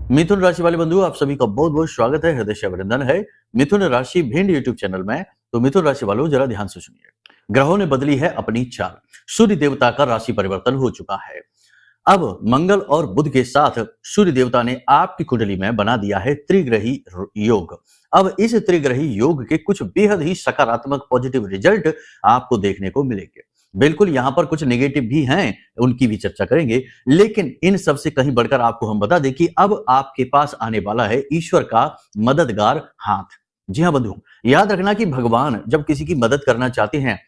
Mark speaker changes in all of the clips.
Speaker 1: मिथुन राशि वाले बंधु, आप सभी का बहुत बहुत स्वागत है, हृदय से अभिनंदन है। मिथुन राशि भिंड यूट्यूब चैनल में। तो मिथुन राशि वालों, जरा ध्यान से सुनिए। ग्रहों ने बदली है अपनी चाल। सूर्य देवता का राशि परिवर्तन हो चुका है। अब मंगल और बुध के साथ सूर्य देवता ने आपकी कुंडली में बना दिया है त्रिग्रही योग। अब इस त्रिग्रही योग के कुछ बेहद ही सकारात्मक पॉजिटिव रिजल्ट आपको देखने को मिलेंगे। बिल्कुल, यहां पर कुछ नेगेटिव भी हैं, उनकी भी चर्चा करेंगे, लेकिन इन सब से कहीं बढ़कर आपको हम बता दें कि अब आपके पास आने वाला है ईश्वर का मददगार हाथ। जी हां बंधु, याद रखना कि भगवान जब किसी की मदद करना चाहते हैं,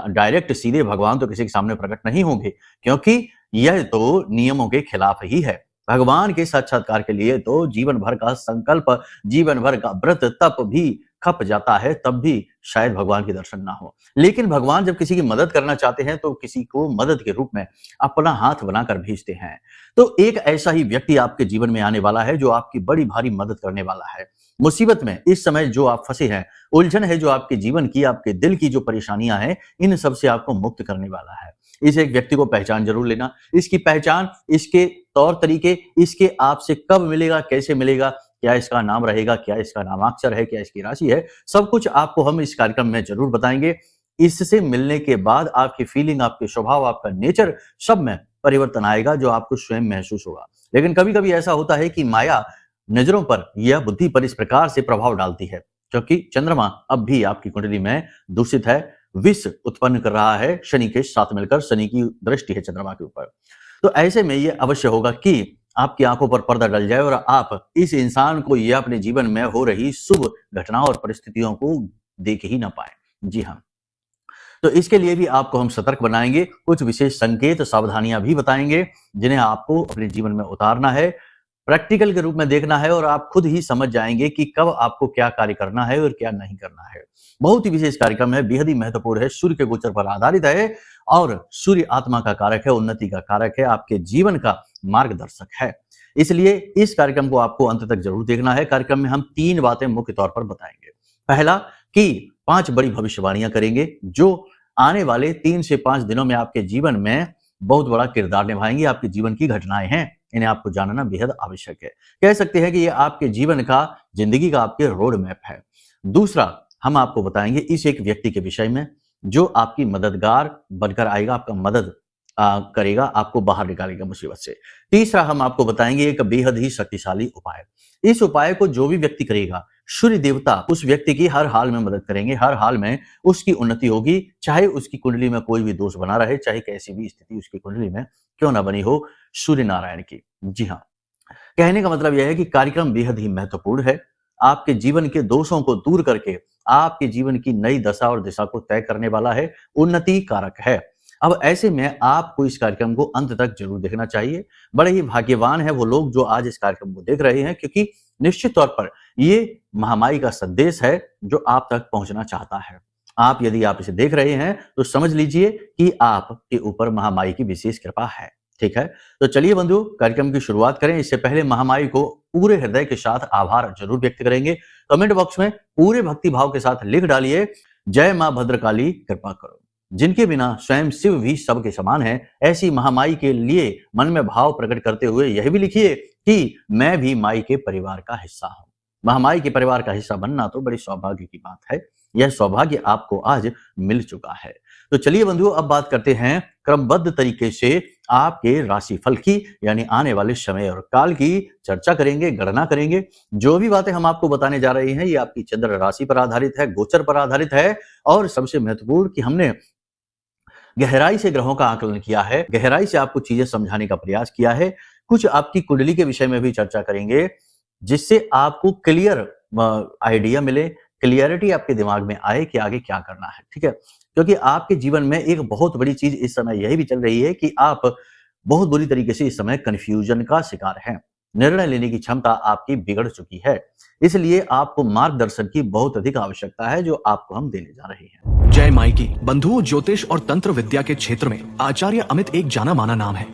Speaker 1: डायरेक्ट सीधे भगवान तो किसी के सामने प्रकट नहीं होंगे, क्योंकि यह तो नियमों के खिलाफ ही है। भगवान के साक्षात्कार के लिए तो जीवन भर का संकल्प, जीवन भर का व्रत तप भी खप जाता है, तब भी शायद भगवान के दर्शन ना हो। लेकिन भगवान जब किसी की मदद करना चाहते हैं तो किसी को मदद के रूप में अपना हाथ बनाकर भेजते हैं। तो एक ऐसा ही व्यक्ति आपके जीवन में आने वाला है जो आपकी बड़ी भारी मदद करने वाला है। मुसीबत में इस समय जो आप फंसे हैं, उलझन है जो आपके जीवन की, आपके दिल की जो परेशानियां हैं, इन सब से आपको मुक्त करने वाला है। इस एक व्यक्ति को पहचान जरूर लेना। इसकी पहचान, इसके तौर तरीके, इसके आपसे कब मिलेगा, कैसे मिलेगा, क्या इसका नाम रहेगा, क्या इसका नामाक्षर है, क्या इसकी राशि है, सब कुछ आपको हम इस कार्यक्रम में जरूर बताएंगे। इससे मिलने के बाद आपकी फीलिंग, आपके स्वभाव, आपका नेचर, सब में परिवर्तन आएगा जो आपको स्वयं महसूस होगा। लेकिन कभी कभी ऐसा होता है कि माया नजरों पर या बुद्धि पर इस प्रकार से प्रभाव डालती है, क्योंकि चंद्रमा अब भी आपकी कुंडली में दूषित है, विष उत्पन्न कर रहा है शनि के साथ मिलकर। शनि की दृष्टि है चंद्रमा के ऊपर। तो ऐसे में ये अवश्य होगा कि आपकी आंखों पर पर्दा डल जाए और आप इस इंसान को या अपने जीवन में हो रही शुभ घटनाओं और परिस्थितियों को देख ही ना पाए। जी हाँ, तो इसके लिए भी आपको हम सतर्क बनाएंगे, कुछ विशेष संकेत, सावधानियां भी बताएंगे जिन्हें आपको अपने जीवन में उतारना है, प्रैक्टिकल के रूप में देखना है, और आप खुद ही समझ जाएंगे कि कब आपको क्या कार्य करना है और क्या नहीं करना है। बहुत ही विशेष कार्यक्रम है, बेहद ही महत्वपूर्ण है, सूर्य के गोचर पर आधारित है और सूर्य आत्मा का कारक है, उन्नति का कारक है, आपके जीवन का मार्गदर्शक है। इसलिए इस कार्यक्रम को आपको अंत तक जरूर देखना है। कार्यक्रम में हम 3 बातें मुख्य तौर पर बताएंगे। पहला कि 5 बड़ी भविष्यवाणियां करेंगे जो आने वाले 3 से 5 दिनों में आपके जीवन में बहुत बड़ा किरदार निभाएंगी। आपके जीवन की घटनाएं हैं, इन्हें आपको जानना बेहद आवश्यक है। कह सकते हैं कि ये आपके जीवन का, जिंदगी का आपके रोड मैप है। दूसरा, हम आपको बताएंगे इस एक व्यक्ति के विषय में जो आपकी मददगार बनकर आएगा, आपका मदद करेगा, आपको बाहर निकालेगा मुसीबत से। तीसरा, हम आपको बताएंगे एक बेहद ही शक्तिशाली उपाय। इस उपाय को जो भी व्यक्ति करेगा, सूर्य देवता उस व्यक्ति की हर हाल में मदद करेंगे, हर हाल में उसकी उन्नति होगी, चाहे उसकी कुंडली में कोई भी दोष बना रहे, चाहे कैसी भी स्थिति उसकी कुंडली में क्यों ना बनी हो, सूर्य नारायण की। जी हाँ, कहने का मतलब यह है कि कार्यक्रम बेहद ही महत्वपूर्ण है। आपके जीवन के दोषों को दूर करके आपके जीवन की नई दशा और दिशा को तय करने वाला है, उन्नति कारक है। अब ऐसे में आपको इस कार्यक्रम को अंत तक जरूर देखना चाहिए। बड़े ही भाग्यवान है वो लोग जो आज इस कार्यक्रम को देख रहे हैं, क्योंकि निश्चित तौर पर ये महामारी का संदेश है जो आप तक पहुंचना चाहता है। यदि आप इसे देख रहे हैं तो समझ लीजिए कि आपके ऊपर महामारी की विशेष कृपा है। ठीक है, तो चलिए बंधु, कार्यक्रम की शुरुआत करें। इससे पहले महामारी को पूरे हृदय के साथ आभार जरूर व्यक्त करेंगे। कमेंट बॉक्स में पूरे भक्ति भाव के साथ लिख डालिए, जय मां भद्रकाली कृपा करो। जिनके बिना स्वयं शिव भी सबके समान है, ऐसी महामाई के लिए मन में भाव प्रकट करते हुए यह भी लिखिए कि मैं भी माई के परिवार का हिस्सा हूं। महामाई के परिवार का हिस्सा बनना तो बड़ी सौभाग्य की बात है। यह सौभाग्य आपको आज मिल चुका है। तो चलिए बंधुओं, अब बात करते हैं क्रमबद्ध तरीके से आपके राशिफल की, यानी आने वाले समय और काल की चर्चा करेंगे, गणना करेंगे। जो भी बातें हम आपको बताने जा रहे हैं ये आपकी चंद्र राशि पर आधारित है, गोचर पर आधारित है, और सबसे महत्वपूर्ण कि हमने गहराई से ग्रहों का आकलन किया है, गहराई से आपको चीजें समझाने का प्रयास किया है। कुछ आपकी कुंडली के विषय में भी चर्चा करेंगे जिससे आपको क्लियर आइडिया मिले, क्लियरिटी आपके दिमाग में आए कि आगे क्या करना है। ठीक है, क्योंकि आपके जीवन में एक बहुत बड़ी चीज इस समय यही भी चल रही है कि आप बहुत बुरी तरीके से इस समय कंफ्यूजन का शिकार हैं। निर्णय लेने की क्षमता आपकी बिगड़ चुकी है, इसलिए आपको मार्गदर्शन की बहुत अधिक आवश्यकता है जो आपको हम देने जा रहे हैं।
Speaker 2: जय माई की बंधुओं, ज्योतिष और तंत्र विद्या के क्षेत्र में आचार्य अमित एक जाना माना नाम है।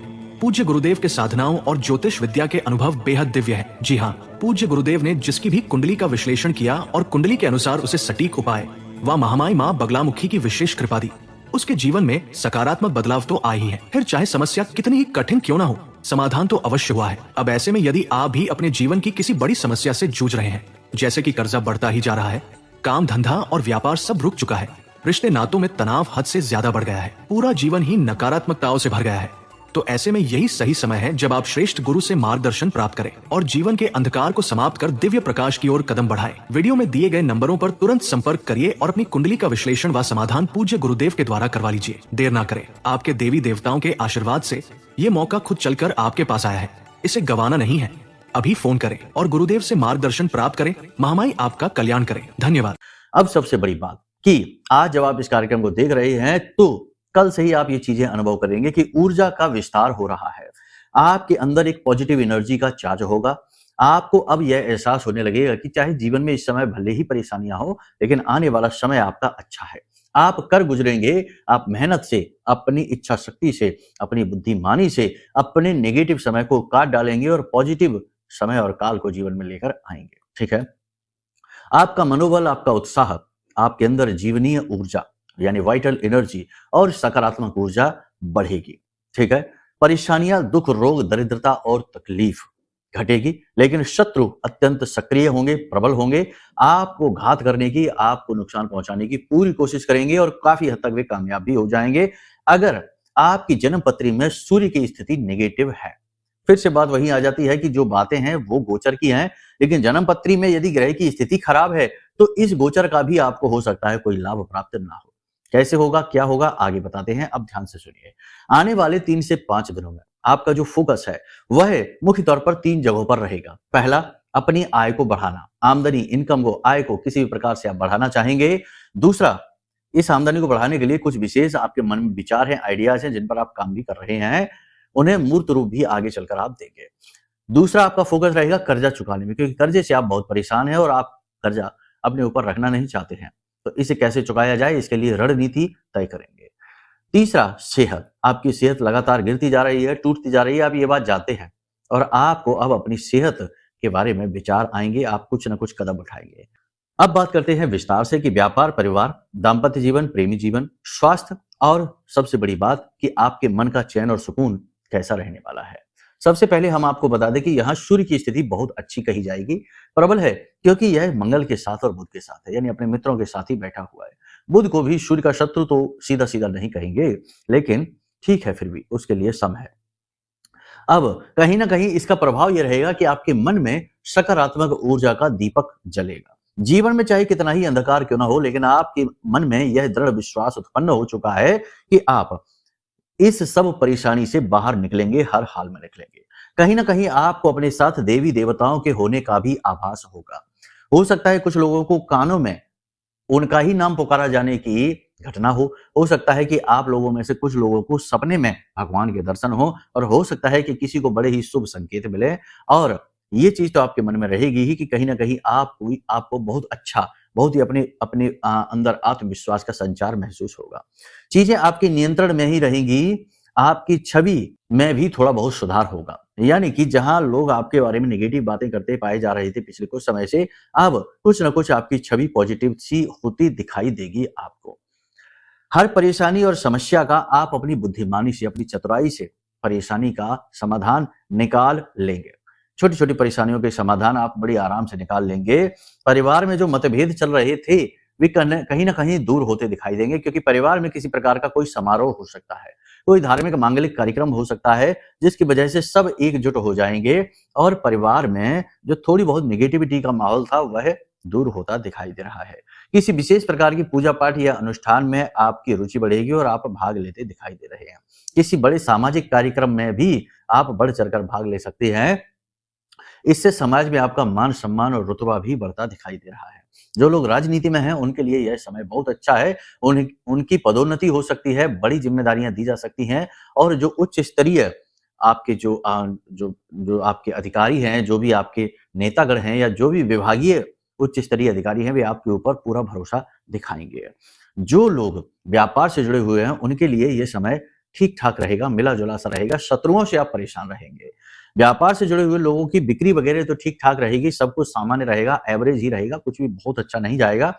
Speaker 2: पूज्य गुरुदेव के साधनाओं और ज्योतिष विद्या के अनुभव बेहद दिव्य है। जी हाँ, पूज्य गुरुदेव ने जिसकी भी कुंडली का विश्लेषण किया और कुंडली के अनुसार उसे सटीक उपाय व महामाई माँ बगलामुखी की विशेष कृपा दी, उसके जीवन में सकारात्मक बदलाव तो आए ही है। फिर चाहे समस्या कितनी ही कठिन क्यों ना हो, समाधान तो अवश्य हुआ है। अब ऐसे में यदि आप भी अपने जीवन की किसी बड़ी समस्या से जूझ रहे हैं, जैसे कि कर्जा बढ़ता ही जा रहा है, काम धंधा और व्यापार सब रुक चुका है, रिश्ते नातों में तनाव हद से ज्यादा बढ़ गया है, पूरा जीवन ही नकारात्मकताओं से भर गया है, तो ऐसे में यही सही समय है जब आप श्रेष्ठ गुरु से मार्गदर्शन प्राप्त करें और जीवन के अंधकार को समाप्त कर दिव्य प्रकाश की ओर कदम बढ़ाएं। वीडियो में दिए गए नंबरों पर तुरंत संपर्क करिए और अपनी कुंडली का विश्लेषण व समाधान पूज्य गुरुदेव के द्वारा करवा लीजिए। देर ना करें, आपके देवी देवताओं के आशीर्वाद से ये मौका खुद चलकर आपके पास आया है, इसे गंवाना नहीं है। अभी फोन करें और गुरुदेव से मार्गदर्शन प्राप्त करें। महामाई आपका कल्याण करें। धन्यवाद।
Speaker 1: अब सबसे बड़ी बात कि आज जब आप इस कार्यक्रम को देख रहे हैं तो कल से ही आप ये चीजें अनुभव करेंगे कि ऊर्जा का विस्तार हो रहा है, आपके अंदर एक पॉजिटिव एनर्जी का चार्ज होगा। आपको अब यह एहसास होने लगेगा कि चाहे जीवन में इस समय भले ही परेशानियां हो, लेकिन आने वाला समय आपका अच्छा है। आप कर गुजरेंगे, आप मेहनत से, अपनी इच्छा शक्ति से, अपनी बुद्धिमानी से अपने नेगेटिव समय को काट डालेंगे और पॉजिटिव समय और काल को जीवन में लेकर आएंगे। ठीक है, आपका मनोबल, आपका उत्साह, आपके अंदर जीवनीय ऊर्जा यानी वाइटल एनर्जी और सकारात्मक ऊर्जा बढ़ेगी। ठीक है, परेशानियां, दुख, रोग, दरिद्रता और तकलीफ घटेगी, लेकिन शत्रु अत्यंत सक्रिय होंगे, प्रबल होंगे, आपको घात करने की, आपको नुकसान पहुंचाने की पूरी कोशिश करेंगे और काफी हद तक वे कामयाब भी हो जाएंगे अगर आपकी जन्म पत्री में सूर्य की स्थिति नेगेटिव है। फिर से बात वही आ जाती है कि जो बातें हैं वो गोचर की हैं, लेकिन जन्म पत्री में यदि ग्रह की स्थिति खराब है तो इस गोचर का भी आपको हो सकता है कोई लाभ प्राप्त ना हो। कैसे होगा, क्या होगा, आगे बताते हैं। अब ध्यान से सुनिए। आने वाले 3 से 5 दिनों में आपका जो फोकस है वह मुख्य तौर पर 3 जगहों पर रहेगा। पहला, अपनी आय को बढ़ाना, आमदनी, इनकम को, आय को किसी भी प्रकार से आप बढ़ाना चाहेंगे। दूसरा, इस आमदनी को बढ़ाने के लिए कुछ विशेष आपके मन में विचार हैं, आइडियाज हैं जिन पर आप काम भी कर रहे हैं, उन्हें मूर्त रूप भी आगे चलकर आप देंगे। दूसरा, आपका फोकस रहेगा कर्जा चुकाने में, क्योंकि कर्जे से आप बहुत परेशान हैं और आप कर्जा अपने ऊपर रखना नहीं चाहते हैं, तो इसे कैसे चुकाया जाए इसके लिए रणनीति तय करेंगे। तीसरा, सेहत, आपकी सेहत लगातार गिरती जा रही है, टूटती जा रही है, आप ये बात जानते हैं और आपको अब अपनी सेहत के बारे में विचार आएंगे, आप कुछ ना कुछ कदम उठाएंगे। अब बात करते हैं विस्तार से कि व्यापार, परिवार, दाम्पत्य जीवन, प्रेमी जीवन, स्वास्थ्य और सबसे बड़ी बात कि आपके मन का चैन और सुकून कैसा रहने वाला है। सबसे पहले हम आपको बता दें कि यहाँ सूर्य की स्थिति बहुत अच्छी कही जाएगी, प्रबल है, क्योंकि यह मंगल के साथ और बुध के साथ है, यानी अपने मित्रों के साथ ही बैठा हुआ है। बुध को भी सूर्य का शत्रु तो सीधा सीधा नहीं कहेंगे, लेकिन ठीक है, फिर भी उसके लिए सम है। अब कहीं ना कहीं इसका प्रभाव यह रहेगा कि आपके मन में सकारात्मक ऊर्जा का दीपक जलेगा। जीवन में चाहे कितना ही अंधकार क्यों ना हो, लेकिन आपके मन में यह दृढ़ विश्वास उत्पन्न हो चुका है कि आप इस सब परेशानी से बाहर निकलेंगे, हर हाल में निकलेंगे। कहीं ना कहीं आपको अपने साथ देवी देवताओं के होने का भी आभास होगा। हो सकता है कुछ लोगों को कानों में उनका ही नाम पुकारा जाने की घटना हो सकता है कि आप लोगों में से कुछ लोगों को सपने में भगवान के दर्शन और हो सकता है कि किसी को बड़े ही शुभ संकेत मिले। और ये चीज तो आपके मन में रहेगी ही कि कहीं ना कहीं आपको बहुत अच्छा, बहुत ही अपने अंदर आत्मविश्वास का संचार महसूस होगा। चीजें आपके नियंत्रण में ही रहेंगी, आपकी छवि में भी थोड़ा बहुत सुधार होगा। यानी कि जहां लोग आपके बारे में नेगेटिव बातें करते पाए जा रहे थे पिछले कुछ समय से, अब कुछ ना कुछ आपकी छवि पॉजिटिव सी होती दिखाई देगी आपको। हर परेशानी और समस्या का आप अपनी बुद्धिमानी से, अपनी चतुराई से परेशानी का समाधान निकाल लेंगे। छोटी छोटी परेशानियों के समाधान आप बड़ी आराम से निकाल लेंगे। परिवार में जो मतभेद चल रहे थे वे कहीं ना कहीं दूर होते दिखाई देंगे, क्योंकि परिवार में किसी प्रकार का कोई समारोह हो सकता है, कोई धार्मिक मांगलिक कार्यक्रम हो सकता है, जिसकी वजह से सब एकजुट हो जाएंगे और परिवार में जो थोड़ी बहुत नेगेटिविटी का माहौल था वह दूर होता दिखाई दे रहा है। किसी विशेष प्रकार की पूजा पाठ या अनुष्ठान में आपकी रुचि बढ़ेगी और आप भाग लेते दिखाई दे रहे हैं। किसी बड़े सामाजिक कार्यक्रम में भी आप बढ़ चढ़कर भाग ले सकते हैं। इससे समाज में आपका मान सम्मान और रुतबा भी बढ़ता दिखाई दे रहा है। जो लोग राजनीति में हैं उनके लिए यह समय बहुत अच्छा है। उनकी पदोन्नति हो सकती है, बड़ी जिम्मेदारियां दी जा सकती हैं और जो उच्च स्तरीय आपके जो आपके अधिकारी हैं, जो भी आपके नेतागण हैं या जो भी विभागीय उच्च स्तरीय अधिकारी हैं, वे आपके ऊपर पूरा भरोसा दिखाएंगे। जो लोग व्यापार से जुड़े हुए हैं उनके लिए यह समय ठीक ठाक रहेगा, मिला जुला सा रहेगा। शत्रुओं से आप परेशान रहेंगे। व्यापार से जुड़े हुए लोगों की बिक्री वगैरह तो ठीक ठाक रहेगी, सब कुछ सामान्य रहेगा, एवरेज ही रहेगा, कुछ भी बहुत अच्छा नहीं जाएगा।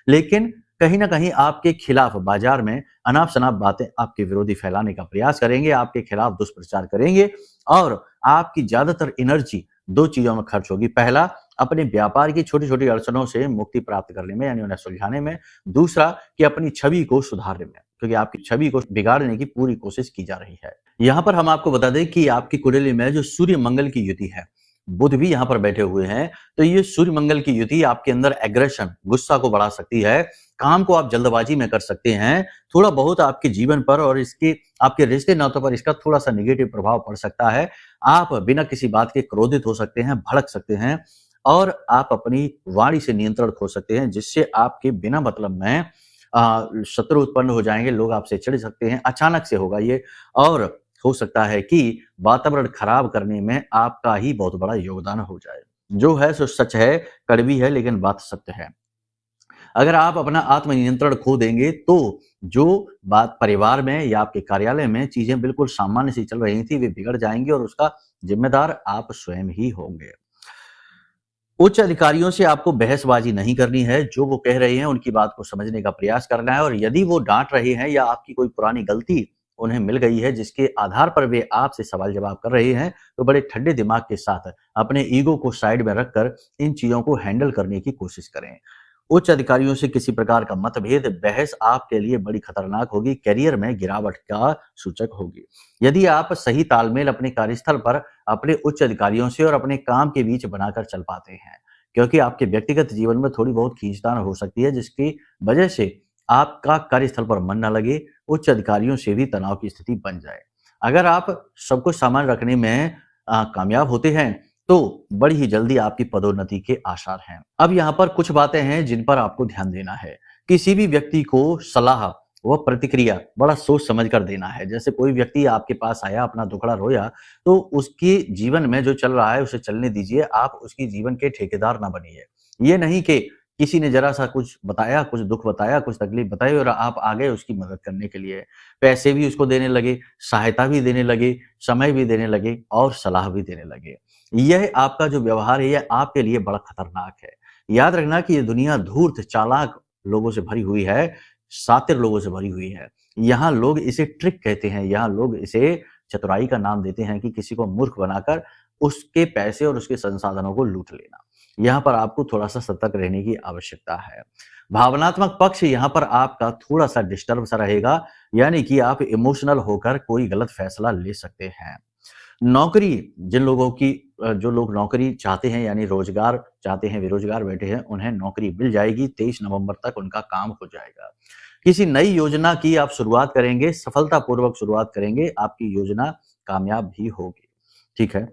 Speaker 1: लेकिन कहीं ना कहीं आपके खिलाफ बाजार में अनाप शनाप बातें आपके विरोधी फैलाने का प्रयास करेंगे, आपके खिलाफ दुष्प्रचार करेंगे और आपकी ज्यादातर एनर्जी दो चीजों में खर्च होगी। पहला, अपने व्यापार की छोटी छोटी अड़चनों से मुक्ति प्राप्त करने में यानी उन्हें सुलझाने में। दूसरा, कि अपनी छवि को सुधारने में, क्योंकि आपकी छवि को बिगाड़ने की पूरी कोशिश की जा रही है। यहाँ पर हम आपको बता दें कि आपकी कुंडली में जो सूर्य मंगल की युति है, बुध भी यहाँ पर बैठे हुए हैं, तो ये सूर्य मंगल की युति आपके अंदर एग्रेशन, गुस्सा को बढ़ा सकती है। काम को आप जल्दबाजी में कर सकते हैं। थोड़ा बहुत आपके जीवन पर और इसके आपके रिश्ते नातों पर इसका थोड़ा सा नेगेटिव प्रभाव पड़ सकता है। आप बिना किसी बात के क्रोधित हो सकते हैं, भड़क सकते हैं और आप अपनी वाणी से नियंत्रण खो सकते हैं, जिससे आपके बिना मतलब में शत्रु उत्पन्न हो जाएंगे, लोग आपसे चिढ़ सकते हैं। अचानक से होगा ये और हो सकता है कि वातावरण खराब करने में आपका ही बहुत बड़ा योगदान हो जाए। जो है सो सच है, कड़वी है लेकिन बात सत्य है। अगर आप अपना आत्मनियंत्रण खो देंगे तो जो बात परिवार में या आपके कार्यालय में चीजें बिल्कुल सामान्य सी चल रही थी, वे बिगड़ जाएंगी और उसका जिम्मेदार आप स्वयं ही होंगे। उच्च अधिकारियों से आपको बहसबाजी नहीं करनी है। जो वो कह रहे हैं उनकी बात को समझने का प्रयास करना है और यदि वो डांट रहे हैं या आपकी कोई पुरानी गलती उन्हें मिल गई है जिसके आधार पर वे आपसे सवाल जवाब कर रहे हैं, तो बड़े ठंडे दिमाग के साथ अपने ईगो को साइड में रखकर इन चीजों को हैंडल करने की कोशिश करें। उच्च अधिकारियों से किसी प्रकार का मतभेद, बहस आपके लिए बड़ी खतरनाक होगी, करियर में गिरावट का सूचक होगी। यदि आप सही तालमेल अपने कार्यस्थल पर अपने उच्च अधिकारियों से और अपने काम के बीच बनाकर चल पाते हैं, क्योंकि आपके व्यक्तिगत जीवन में थोड़ी बहुत खींचतान हो सकती है जिसकी वजह से आपका कार्यस्थल पर मन न लगे, उच्च अधिकारियों से भी तनाव की स्थिति बन जाए। अगर आप सब कुछ सामान्य रखने में कामयाब होते हैं तो बड़ी ही जल्दी आपकी पदोन्नति के आसार हैं। अब यहाँ पर कुछ बातें हैं जिन पर आपको ध्यान देना है। किसी भी व्यक्ति को सलाह व प्रतिक्रिया बड़ा सोच समझ कर देना है। जैसे कोई व्यक्ति आपके पास आया, अपना दुखड़ा रोया, तो उसके जीवन में जो चल रहा है उसे चलने दीजिए, आप उसकी जीवन के ठेकेदार ना बनिए। ये नहीं कि किसी ने जरा सा कुछ बताया, कुछ दुख बताया, कुछ तकलीफ बताई और आप आ गए उसकी मदद करने के लिए। पैसे भी उसको देने लगे, सहायता भी देने लगे, समय भी देने लगे और सलाह भी देने लगे। यह आपका जो व्यवहार है यह आपके लिए बड़ा खतरनाक है। याद रखना कि ये दुनिया धूर्त, चालाक लोगों से भरी हुई है, शातिर लोगों से भरी हुई है। यहाँ लोग इसे ट्रिक कहते हैं, यहाँ लोग इसे चतुराई का नाम देते हैं कि किसी को मूर्ख बनाकर उसके पैसे और उसके संसाधनों को लूट लेना। यहाँ पर आपको थोड़ा सा सतर्क रहने की आवश्यकता है। भावनात्मक पक्ष यहाँ पर आपका थोड़ा सा डिस्टर्ब सा रहेगा, यानी कि आप इमोशनल होकर कोई गलत फैसला ले सकते हैं। नौकरी, जो लोग नौकरी चाहते हैं यानी रोजगार चाहते हैं, बेरोजगार बैठे हैं, उन्हें नौकरी मिल जाएगी। 23 नवंबर तक उनका काम हो जाएगा। किसी नई योजना की आप शुरुआत करेंगे, सफलतापूर्वक शुरुआत करेंगे, आपकी योजना कामयाब भी होगी। ठीक है,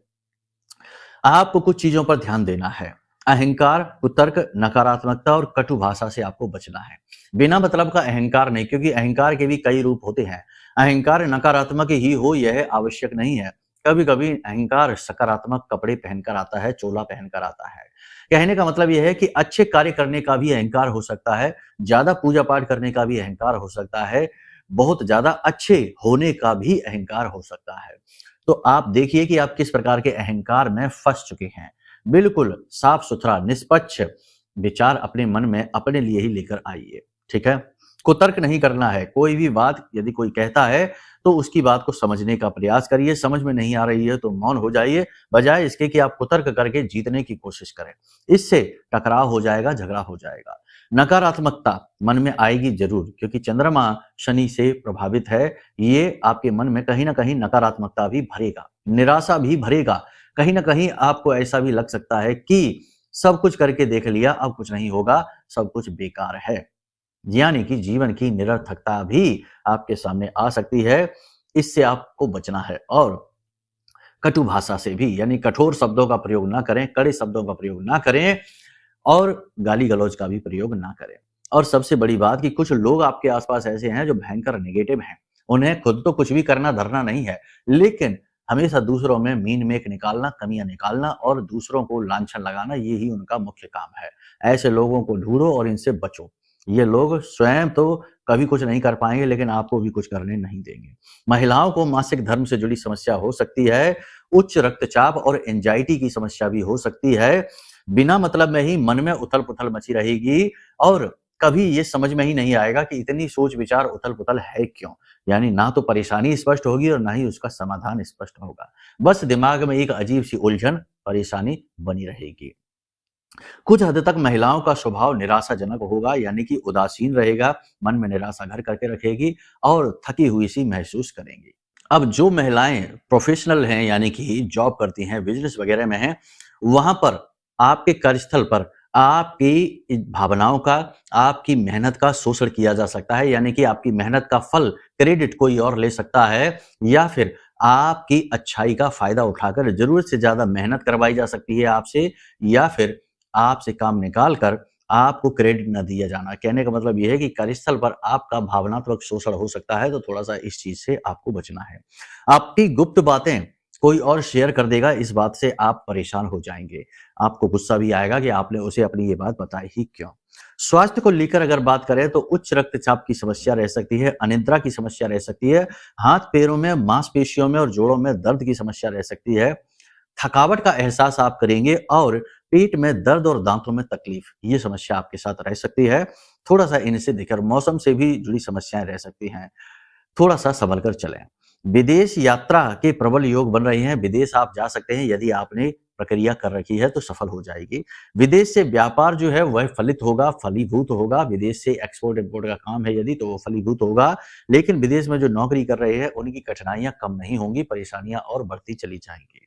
Speaker 1: आपको कुछ चीजों पर ध्यान देना है। अहंकार, कुतर्क, नकारात्मकता और कटु भाषा से आपको बचना है। बिना मतलब का अहंकार नहीं, क्योंकि अहंकार के भी कई रूप होते हैं। अहंकार नकारात्मक ही हो यह आवश्यक नहीं है। कभी कभी अहंकार सकारात्मक कपड़े पहनकर आता है, चोला पहनकर आता है। कहने का मतलब यह है कि अच्छे कार्य करने का भी अहंकार हो सकता है, ज्यादा पूजा पाठ करने का भी अहंकार हो सकता है, बहुत ज्यादा अच्छे होने का भी अहंकार हो सकता है। तो आप देखिए कि आप किस प्रकार के अहंकार में फंस चुके हैं। बिल्कुल साफ सुथरा निष्पक्ष विचार अपने मन में अपने लिए ही लेकर आइए। ठीक है, कुतर्क नहीं करना है। कोई भी बात यदि कोई कहता है तो उसकी बात को समझने का प्रयास करिए। समझ में नहीं आ रही है तो मौन हो जाइए, बजाय इसके कि आप कुतर्क करके जीतने की कोशिश करें। इससे टकराव हो जाएगा, झगड़ा हो जाएगा। नकारात्मकता मन में आएगी जरूर, क्योंकि चंद्रमा शनि से प्रभावित है। ये आपके मन में कहीं ना कहीं नकारात्मकता भी भरेगा, निराशा भी भरेगा। कहीं ना कहीं आपको ऐसा भी लग सकता है कि सब कुछ करके देख लिया, अब कुछ नहीं होगा, सब कुछ बेकार है। यानी कि जीवन की निरर्थकता भी आपके सामने आ सकती है। इससे आपको बचना है और कटु भाषा से भी, यानी कठोर शब्दों का प्रयोग ना करें, कड़े शब्दों का प्रयोग ना करें और गाली गलौज का भी प्रयोग ना करें। और सबसे बड़ी बात कि कुछ लोग आपके आसपास ऐसे हैं जो भयंकर नेगेटिव हैं। उन्हें खुद तो कुछ भी करना धरना नहीं है, लेकिन हमेशा दूसरों में मीन मेक निकालना, कमियां निकालना और दूसरों को लांछन लगाना, ये ही उनका मुख्य काम है। ऐसे लोगों को ढूंढो और इनसे बचो। ये लोग स्वयं तो कभी कुछ नहीं कर पाएंगे, लेकिन आपको भी कुछ करने नहीं देंगे। महिलाओं को मासिक धर्म से जुड़ी समस्या हो सकती है। उच्च रक्तचाप और एंजाइटी की समस्या भी हो सकती है। बिना मतलब में ही मन में उथल पुथल मची रहेगी और कभी ये समझ में ही नहीं आएगा कि इतनी सोच विचार उथल पुथल है क्यों। यानी ना तो परेशानी स्पष्ट होगी और ना ही उसका समाधान स्पष्ट होगा। बस दिमाग में एक अजीब सी उलझन, परेशानी बनी रहेगी। कुछ हद तक महिलाओं का स्वभाव निराशाजनक होगा, यानी कि उदासीन रहेगा, मन में निराशा घर करके रखेगी और थकी हुई सी महसूस करेंगी। अब जो महिलाएं प्रोफेशनल हैं, यानी कि जॉब करती हैं, बिजनेस वगैरह में हैं, वहां पर आपके कार्यस्थल पर आपकी भावनाओं का, आपकी मेहनत का शोषण किया जा सकता है। यानी कि आपकी मेहनत का फल, क्रेडिट कोई और ले सकता है, या फिर आपकी अच्छाई का फायदा उठाकर जरूरत से ज्यादा मेहनत करवाई जा सकती है आपसे, या फिर आपसे काम निकाल कर आपको क्रेडिट न दिया जाना। कहने का मतलब यह है कि कार्यस्थल पर आपका भावनात्मक शोषण हो सकता है, तो थोड़ा-सा इस चीज़ से आपको बचना है। आपकी गुप्त बातें कोई और शेयर कर देगा, इस बात से आप परेशान हो जाएँगे। आपको गुस्सा भी आएगा कि आपने उसे अपनी ये बात बताई ही क्यों? स्वास्थ्य को लेकर अगर बात करें तो उच्च रक्तचाप की समस्या रह सकती है, अनिद्रा की समस्या रह सकती है, हाथ-पैरों में, मांसपेशियों में और जोड़ों में दर्द की समस्या रह सकती है। थकावट का एहसास आप करेंगे और पेट में दर्द और दांतों में तकलीफ, ये समस्या आपके साथ रह सकती है। थोड़ा-सा इनसे देखकर मौसम से भी जुड़ी समस्याएँ रह सकती हैं। थोड़ा-सा सँभल कर चलें। विदेश यात्रा के प्रबल योग बन रहे हैं। विदेश आप जा सकते हैं, यदि आपने प्रक्रिया कर रखी है तो सफल हो जाएगी। विदेश से व्यापार जो है वह फलित होगा, फलीभूत होगा। विदेश से एक्सपोर्ट इम्पोर्ट का काम है यदि, तो वो फलीभूत होगा। लेकिन विदेश में जो नौकरी कर रहे हैं उनकी कठिनाइयाँ कम नहीं होंगी, परेशानियाँ और बढ़ती चली जाएँगी।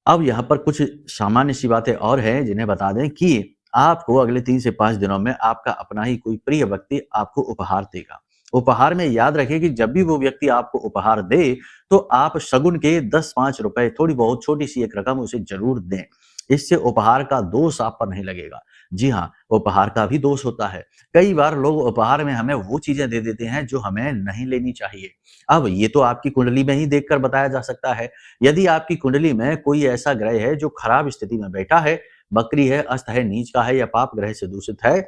Speaker 1: अब यहाँ पर कुछ सामान्य सी बातें और हैं जिन्हें बता दें कि आपको अगले 3 से 5 दिनों में आपका अपना ही कोई प्रिय व्यक्ति आपको उपहार देगा। उपहार में याद रखें कि जब भी वो व्यक्ति आपको उपहार दे, तो आप शगुन के 10-5 रुपए, थोड़ी बहुत छोटी-सी एक रकम उसे ज़रूर दें। इससे उपहार का दोष आप पर नहीं लगेगा। जी हाँ, उपहार का भी दोष होता है। कई बार लोग उपहार में हमें वो चीज़ें दे देते हैं जो हमें नहीं लेनी चाहिए। अब ये तो आपकी कुंडली में ही देखकर बताया जा सकता है। यदि आपकी कुंडली में कोई ऐसा ग्रह है जो खराब स्थिति में बैठा है, बकरी है, अस्त है, नीच का है या पाप ग्रह से दूषित है,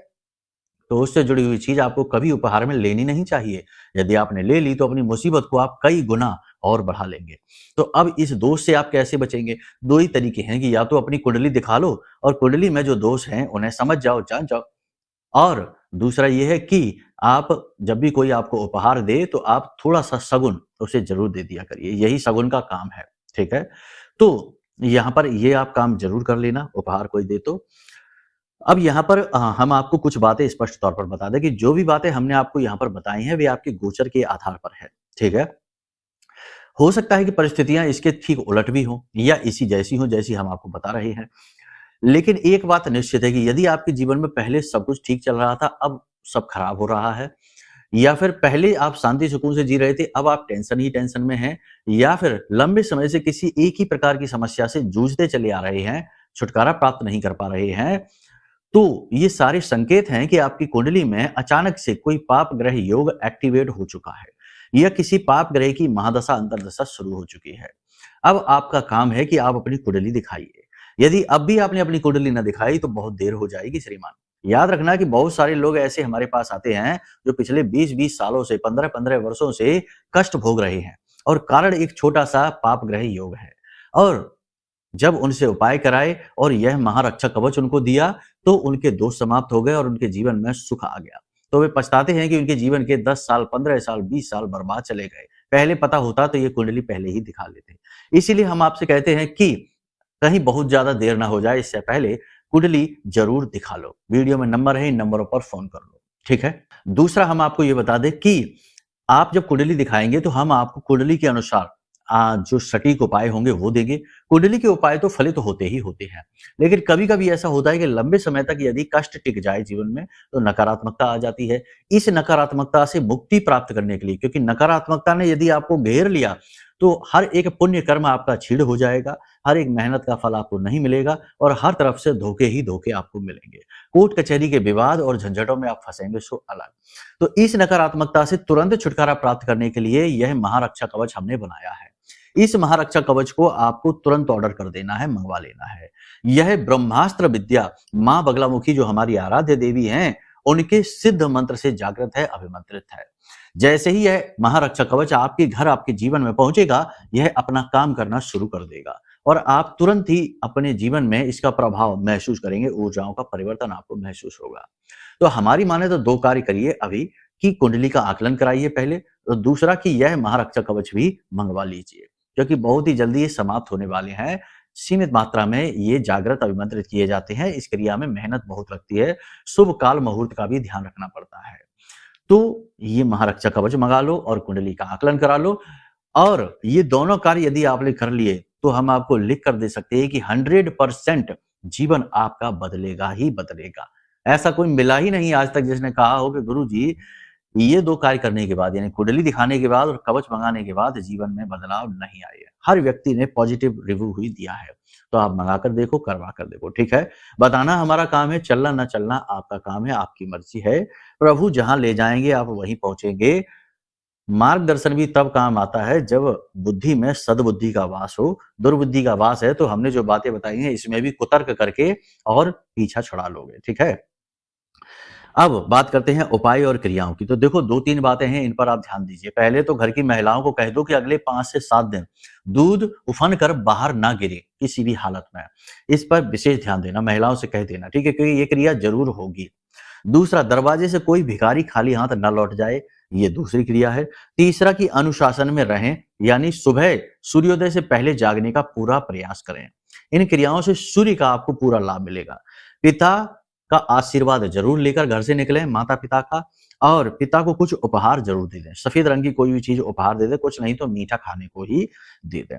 Speaker 1: तो उससे जुड़ी हुई चीज़ आपको कभी उपहार में लेनी नहीं चाहिए। यदि आपने ले ली तो अपनी मुसीबत को आप कई गुना और बढ़ा लेंगे। तो अब इस दोष से आप कैसे बचेंगे? 2 ही तरीके हैं कि या तो अपनी कुंडली दिखा लो और कुंडली में जो दोष हैं उन्हें समझ जाओ, जान जाओ। और दूसरा ये है कि आप जब भी कोई आपको उपहार दे तो आप थोड़ा-सा शगुन उसे ज़रूर दे दिया करिए। यही शगुन का काम है, ठीक है? तो यहाँ पर ये आप काम ज़रूर कर लेना, उपहार कोई दे तो। अब यहाँ पर हम आपको कुछ बातें स्पष्ट तौर पर बता दें कि जो भी बातें हमने आपको यहाँ पर बताई हैं, वे आपके गोचर के आधार पर है, ठीक है? हो सकता है कि परिस्थितियाँ इसके ठीक उलट भी हों या इसी जैसी हों, जैसी हम आपको बता रहे हैं। लेकिन एक बात निश्चित है कि यदि आपके जीवन में पहले सब कुछ ठीक चल रहा था, अब सब खराब हो रहा है, या फिर पहले आप शांति सुकून से जी रहे थे, अब आप टेंशन ही टेंशन में हैं, या फिर लंबे समय से किसी एक ही प्रकार की समस्या से जूझते चले आ रहे हैं, छुटकारा प्राप्त नहीं कर पा रहे हैं, तो ये सारे संकेत हैं कि आपकी कुंडली में अचानक से कोई पाप ग्रह योग एक्टिवेट हो चुका है, या किसी पाप ग्रह की महादशा अंतर्दशा शुरू हो चुकी है। अब आपका काम है कि आप अपनी कुंडली दिखाइए। यदि अब भी आपने अपनी कुंडली न दिखाई तो बहुत देर हो जाएगी श्रीमान। याद रखना कि बहुत सारे लोग ऐसे हमारे पास आते हैं जो पिछले 20-20 सालों से, 15-15 वर्षों से कष्ट भोग रहे हैं, और कारण एक छोटा-सा पाप ग्रह योग है। और जब उनसे उपाय कराए और यह महारक्षा कवच उनको दिया, तो उनके दोष समाप्त हो गए और उनके जीवन में सुख आ गया। तो वे पछताते हैं कि उनके जीवन के 10 साल, 15 साल, 20 साल बर्बाद चले गए। पहले पता होता तो ये कुंडली पहले ही दिखा लेते। इसीलिए हम आपसे कहते हैं कि कहीं बहुत ज़्यादा देर ना हो जाए, इससे पहले कुंडली ज़रूर दिखा लो। वीडियो में नंबर है, इन नंबरों पर फ़ोन कर लो, ठीक है? दूसरा हम आपको ये बता दें कि आप जब कुंडली दिखाएँगे तो हम आपको कुंडली के अनुसार जो सटीक उपाय होंगे वो देंगे। कुंडली के उपाय तो फलित होते ही होते हैं, लेकिन कभी-कभी ऐसा होता है कि लंबे समय तक यदि कष्ट टिक जाए जीवन में, तो नकारात्मकता आ जाती है। इस नकारात्मकता से मुक्ति प्राप्त करने के लिए, क्योंकि नकारात्मकता ने यदि आपको घेर लिया, तो हर एक पुण्य कर्म आपका क्षीण हो जाएगा, हर एक मेहनत का फल आपको नहीं मिलेगा और हर तरफ से धोखे ही धोखे आपको मिलेंगे। कोर्ट कचहरी के विवाद और झंझटों में आप फंसेंगे सो अलग। तो इस नकारात्मकता से तुरंत छुटकारा प्राप्त करने के लिए यह महारक्षा कवच हमने बनाया है। इस महारक्षा कवच को आपको तुरंत ऑर्डर कर देना है, मंगवा लेना है। यह ब्रह्मास्त्र विद्या मां बगलामुखी जो हमारी आराध्य देवी हैं, उनके सिद्ध मंत्र से जागृत है, अभिमंत्रित है। जैसे ही यह महारक्षा कवच आपके घर, आपके जीवन में पहुंचेगा, यह अपना काम करना शुरू कर देगा और आप तुरंत ही अपने जीवन में इसका प्रभाव महसूस करेंगे, ऊर्जाओं का परिवर्तन आपको महसूस होगा। तो हमारी माने तो 2 कार्य करिए अभी कि कुंडली का आकलन कराइए पहले, और दूसरा कि यह महारक्षा कवच भी मंगवा लीजिए, क्योंकि बहुत ही जल्दी ये समाप्त होने वाले हैं। सीमित मात्रा में ये जागृत अभिमंत्रित किए जाते हैं, इस क्रिया में मेहनत बहुत लगती है, शुभ काल मुहूर्त का भी ध्यान रखना पड़ता है। तो ये महारक्षा कवच मंगा लो और कुंडली का आकलन करा लो, और ये दोनों कार्य यदि आपने कर लिए तो हम आपको लिख कर दे सकते हैं कि 100% जीवन आपका बदलेगा ही बदलेगा। ऐसा कोई मिला ही नहीं आज तक जिसने कहा हो कि गुरुजी ये 2 कार्य करने के बाद, यानी कुंडली दिखाने के बाद और कवच मंगाने के बाद जीवन में बदलाव नहीं आए है। हर व्यक्ति ने पॉजिटिव रिव्यू ही दिया है। तो आप मंगा कर देखो, करवा कर देखो, ठीक है? बताना हमारा काम है, चलना ना चलना आपका काम है, आपकी मर्जी है। प्रभु जहाँ ले जाएँगे आप वहीं पहुँचेंगे। मार्गदर्शन भी तब काम आता है जब बुद्धि में सद्बुद्धि का वास हो। दुर्बुद्धि का वास है तो हमने जो बातें बताई हैं इसमें भी कुतर्क करके और पीछा छुड़ा लोगे, ठीक है? अब बात करते हैं उपाय और क्रियाओं की। तो देखो 2-3 बातें हैं, इन पर आप ध्यान दीजिए। पहले तो घर की महिलाओं को कह दो कि अगले 5 से 7 दिन दूध उफन कर बाहर ना गिरे किसी भी हालत में। इस पर विशेष ध्यान देना, महिलाओं से कह देना, ठीक है? क्योंकि ये क्रिया जरूर होगी। दूसरा, दरवाजे से कोई भिखारी खाली हाथ न लौट जाए, ये दूसरी क्रिया है। तीसरा कि अनुशासन में रहें, यानी सुबह सूर्योदय से पहले जागने का पूरा प्रयास करें। इन क्रियाओं से सूर्य का आपको पूरा लाभ मिलेगा। पिता का आशीर्वाद जरूर लेकर घर से निकलें, माता पिता का, और पिता को कुछ उपहार जरूर दे दें। सफेद रंग की कोई भी चीज उपहार दे दें, कुछ नहीं तो मीठा खाने को ही दे दें।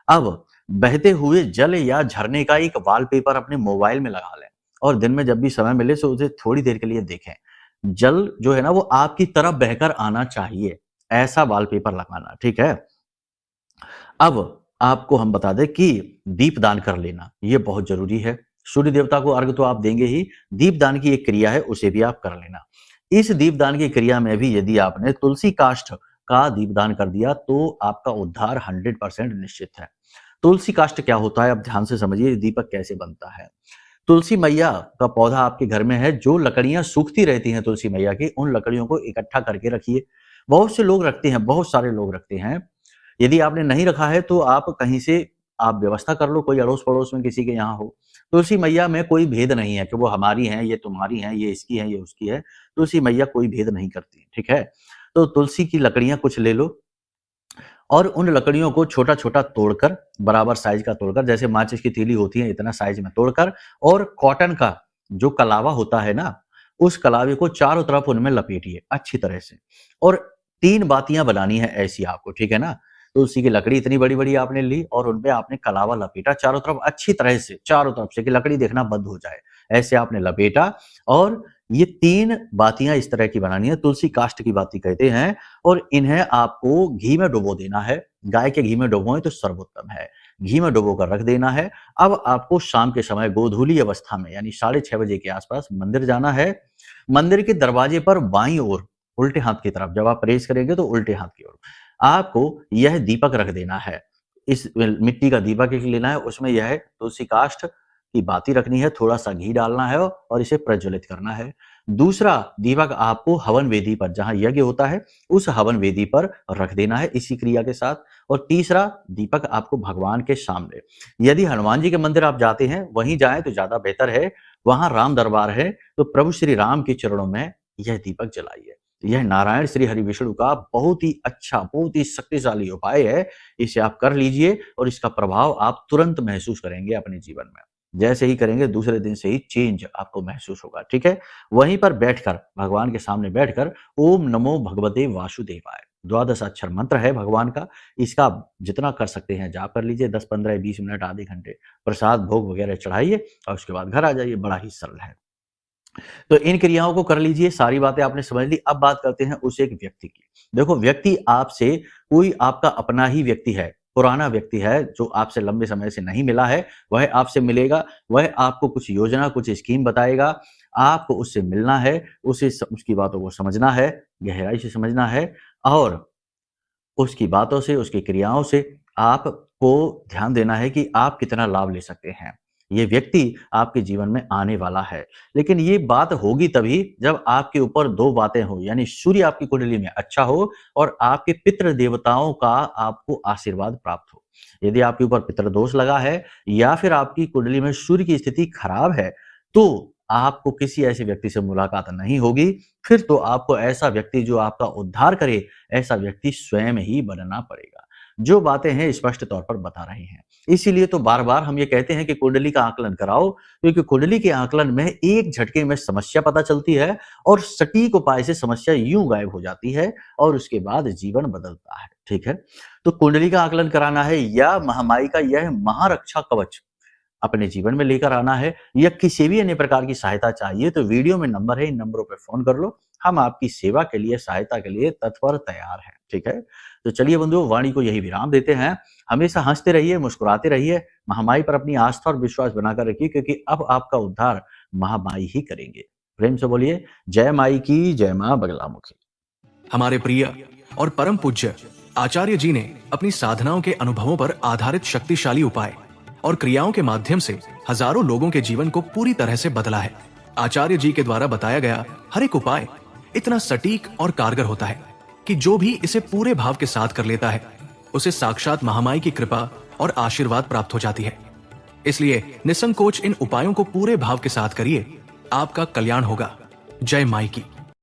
Speaker 1: अब बहते हुए जल या झरने का एक वॉलपेपर अपने मोबाइल में लगा लें, और दिन में जब भी समय मिले तो उसे थोड़ी देर के लिए देखें। जल जो है ना वो आपकी तरफ बहकर आना चाहिए, ऐसा वॉलपेपर लगाना, ठीक है? अब आपको हम बता दें कि दीपदान कर लेना, ये बहुत जरूरी है। सूर्य देवता को अर्घ तो आप देंगे ही, दीपदान की एक क्रिया है उसे भी आप कर लेना। इस दीपदान की क्रिया में भी यदि आपने तुलसी काष्ठ का दीपदान कर दिया तो आपका उद्धार 100% निश्चित है। तुलसी काष्ठ क्या होता है, अब ध्यान से समझिए दीपक कैसे बनता है। तुलसी मैया का पौधा आपके घर में है, जो लकड़ियां सूखती रहती हैं तुलसी मैया की, उन लकड़ियों को इकट्ठा करके रखिए। बहुत से लोग रखते हैं, बहुत सारे लोग रखते हैं। यदि आपने नहीं रखा है तो आप कहीं से आप व्यवस्था कर लो, कोई अड़ोस पड़ोस में किसी के यहाँ हो। तुलसी मैया में कोई भेद नहीं है कि वो हमारी हैं, ये तुम्हारी हैं, ये इसकी है, ये उसकी है। तुलसी मैया कोई भेद नहीं करती, ठीक है? तो तुलसी की लकड़ियां कुछ ले लो, और उन लकड़ियों को छोटा-छोटा तोड़कर, बराबर साइज का तोड़कर, जैसे माचिस की तीली होती है इतना साइज में तोड़कर, और कॉटन का जो कलावा होता है ना, उस कलावे को चारों तरफ उनमें लपेटिए अच्छी तरह से, और 3 बातियां बनानी है ऐसी आपको, ठीक है ना? तो उसी की लकड़ी इतनी बड़ी-बड़ी आपने ली और उनपे आपने कलावा लपेटा चारों तरफ अच्छी तरह से, चारों तरफ से कि लकड़ी देखना बंद हो जाए। ऐसे आपने लपेटा, और ये 3 बातियां इस तरह की बनानी है, तुलसी काष्ठ की बाती कहते हैं, और इन्हें आपको घी में डुबो देना है। गाय के घी में डुबोएं तो सर्वोत्तम है। घी में डुबो कर रख देना है। अब आपको शाम के समय गोधूली अवस्था में, यानी 6:30 बजे के आसपास मंदिर जाना है। मंदिर के दरवाजे पर बाईं ओर उल्टे हाथ की तरफ, जब आप प्रेस करेंगे तो उल्टे हाथ की ओर आपको यह दीपक रख देना है। इस मिट्टी का दीपक एक लेना है, उसमें यह तुलसी काष्ठ की बाती रखनी है, थोड़ा-सा घी डालना है और इसे प्रज्वलित करना है। दूसरा दीपक आपको हवन वेदी पर, जहाँ यज्ञ होता है, उस हवन वेदी पर रख देना है इसी क्रिया के साथ। और तीसरा दीपक आपको भगवान के सामने, यदि हनुमान जी के मंदिर आप जाते हैं, वहीं जाएँ तो ज़्यादा बेहतर है। वहाँ राम दरबार है, तो प्रभु श्री राम के चरणों में यह दीपक जलाइए। यह नारायण श्री हरि विष्णु का बहुत ही अच्छा, बहुत ही शक्तिशाली उपाय है। इसे आप कर लीजिए और इसका प्रभाव आप तुरंत महसूस करेंगे अपने जीवन में। जैसे ही करेंगे दूसरे दिन से ही चेंज आपको महसूस होगा, ठीक है? वहीं पर बैठकर, भगवान के सामने बैठकर ओम नमो भगवते वासुदेवाय 12 अक्षर मंत्र है भगवान का। इसका आप जितना कर सकते हैं जाप कर लीजिए, 10, 15, 20 मिनट, आधे घंटे। प्रसाद भोग वगैरह चढ़ाइए और उसके बाद घर आ जाइए। बड़ा ही सरल है। तो इन क्रियाओं को कर लीजिए, सारी बातें आपने समझ ली। अब बात करते हैं उस एक व्यक्ति की। देखो, व्यक्ति आपसे, कोई आपका अपना ही व्यक्ति है, पुराना व्यक्ति है जो आपसे लंबे समय से नहीं मिला है, वह आपसे मिलेगा। वह आपको कुछ योजना, कुछ स्कीम बताएगा। आपको उससे मिलना है, उसकी बातों को समझना है, गहराई से समझना है, और उसकी बातों से, उसकी क्रियाओं से आपको ध्यान देना है कि आप कितना लाभ ले सकते हैं। ये व्यक्ति आपके जीवन में आने वाला है, लेकिन ये बात होगी तभी जब आपके ऊपर 2 बातें हो, यानी सूर्य आपकी कुंडली में अच्छा हो और आपके पितृ देवताओं का आपको आशीर्वाद प्राप्त हो। यदि आपके ऊपर पितृ दोष लगा है या फिर आपकी कुंडली में सूर्य की स्थिति खराब है, तो आपको किसी ऐसे व्यक्ति से मुलाकात नहीं होगी, फिर तो आपको ऐसा व्यक्ति जो आपका उद्धार करे, ऐसा व्यक्ति स्वयं ही बनना पड़ेगा। जो बातें हैं स्पष्ट तौर पर बता रही हैं। इसीलिए तो बार-बार हम ये कहते हैं कि कुंडली का आकलन कराओ, क्योंकि कुंडली के आकलन में एक झटके में समस्या पता चलती है और सटीक उपाय से समस्या यूं गायब हो जाती है और उसके बाद जीवन बदलता है। ठीक है? तो कुंडली का आकलन कराना है या महामाई का यह महारक्षा कवच अपने जीवन में लेकर आना है या किसी भी अन्य प्रकार की सहायता चाहिए तो वीडियो में नंबर है, इन नंबरों पे फोन कर लो। हम आपकी सेवा के लिए, सहायता के लिए तत्पर तैयार हैं। ठीक है? तो चलिए बंधुओं, वाणी को यही विराम देते हैं। हमेशा हंसते रहिए, मुस्कुराते रहिए, महामाई पर अपनी आस्था और विश्वास बनाकर रखिए, क्योंकि अब आपका उद्धार महामाई ही करेंगे। प्रेम से बोलिए जय माई की, जय मां बगलामुखी।
Speaker 2: हमारे प्रिय और परम पूज्य आचार्य जी ने अपनी साधनाओं के अनुभवों पर आधारित शक्तिशाली उपाय और क्रियाओं के माध्यम से हजारों लोगों के जीवन को पूरी तरह से बदला है। आचार्य जी के द्वारा बताया गया हर एक उपाय इतना सटीक और कारगर होता है कि जो भी इसे पूरे भाव के साथ कर लेता है, उसे साक्षात महामाई की कृपा और आशीर्वाद प्राप्त हो जाती है। इसलिए निसंकोच इन उपायों को पूरे भाव के साथ करिए, आपका कल्याण होगा। जय माई की।